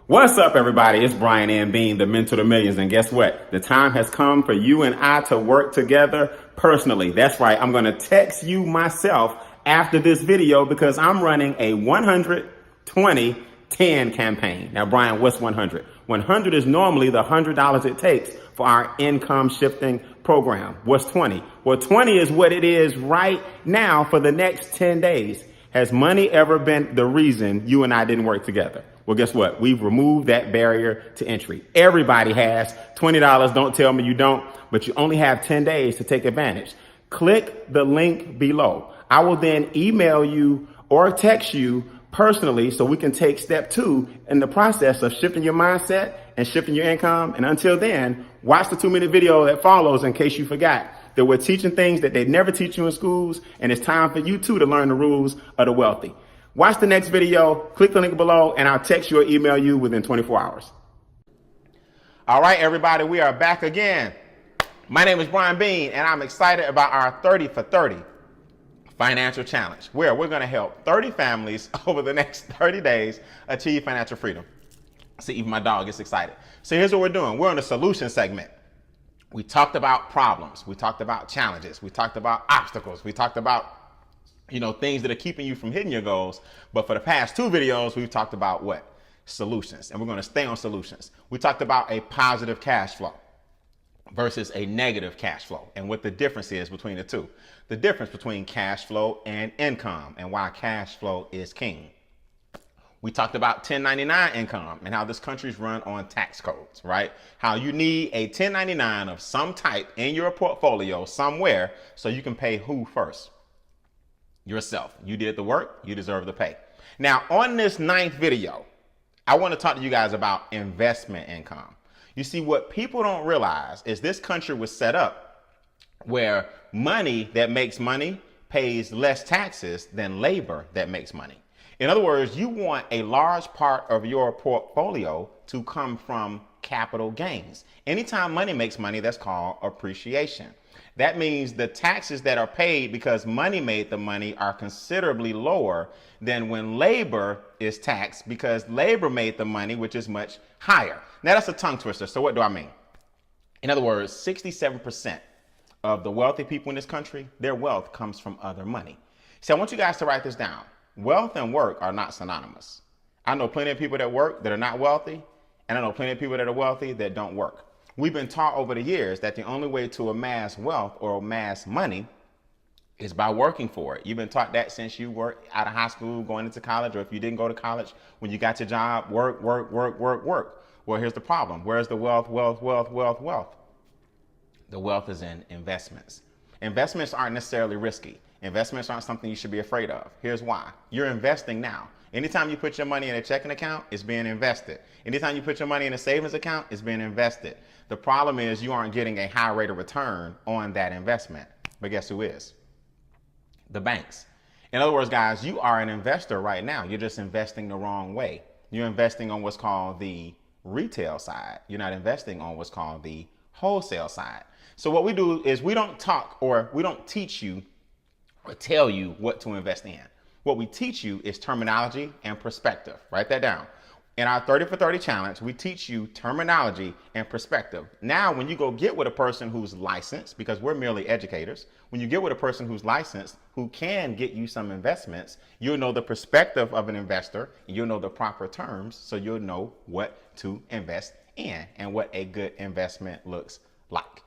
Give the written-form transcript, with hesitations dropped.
What's up, everybody? It's Brian and Beane, the Mentor to Millions. And guess what? The time has come for you and I to work together personally. That's right. I'm going to text you myself after this video because I'm running a 100-20-10 campaign. Now, Brian, what's 100? 100 is normally the $100 it takes for our income shifting program. What's 20? Well, 20 is what it is right now for the next 10 days. Has money ever been the reason you and I didn't work together? Well, guess what? We've removed that barrier to entry. Everybody has $20. Don't tell me you don't, but you only have 10 days to take advantage. Click the link below. I will then email you or text you personally so we can take step 2 in the process of shifting your mindset and shifting your income. And until then, watch the 2-minute video that follows in case you forgot that we're teaching things that they never teach you in schools, and it's time for you too to learn the rules of the wealthy. Watch the next video, click the link below, and I'll text you or email you within 24 hours. All right, everybody, we are back again. My name is Brian Beane, and I'm excited about our 30 for 30 financial challenge, where we're going to help 30 families over the next 30 days achieve financial freedom. See, even my dog gets excited. So here's what we're doing. We're on the solution segment. We talked about problems. We talked about challenges. We talked about obstacles. We talked about things that are keeping you from hitting your goals. But for the past 2 videos, we've talked about what? Solutions. And we're going to stay on solutions. We talked about a positive cash flow versus a negative cash flow and what the difference is between the two. The difference between cash flow and income and why cash flow is king. We talked about 1099 income and how this country's run on tax codes, right? How you need a 1099 of some type in your portfolio somewhere so you can pay who first? Yourself. You did the work, you deserve the pay. Now, on this 9th video, I want to talk to you guys about investment income. You see, what people don't realize is this country was set up where money that makes money pays less taxes than labor that makes money. In other words, you want a large part of your portfolio to come from capital gains. Anytime money makes money, that's called appreciation. That means the taxes that are paid because money made the money are considerably lower than when labor is taxed because labor made the money, which is much higher. Now that's a tongue twister. So what do I mean? In other words, 67% of the wealthy people in this country, their wealth comes from other money. So I want you guys to write this down. Wealth and work are not synonymous. I know plenty of people that work that are not wealthy, and I know plenty of people that are wealthy that don't work. We've been taught over the years that the only way to amass wealth or amass money is by working for it. You've been taught that since you were out of high school, going into college, or if you didn't go to college, when you got your job, work. Well, here's the problem. Where's the wealth? The wealth is in investments. Investments aren't necessarily risky. Investments aren't something you should be afraid of. Here's why. You're investing now. Anytime you put your money in a checking account, it's being invested. Anytime you put your money in a savings account, it's being invested. The problem is you aren't getting a high rate of return on that investment. But guess who is? The banks. In other words, guys, you are an investor right now. You're just investing the wrong way. You're investing on what's called the retail side. You're not investing on what's called the wholesale side. So what we do is we don't talk or we don't teach you or tell you what to invest in. What we teach you is terminology and perspective. Write that down. In our 30 for 30 challenge, we teach you terminology and perspective. Now, when you go get with a person who's licensed, because we're merely educators, when you get with a person who's licensed, who can get you some investments, you'll know the perspective of an investor, you'll know the proper terms, so you'll know what to invest in and what a good investment looks like.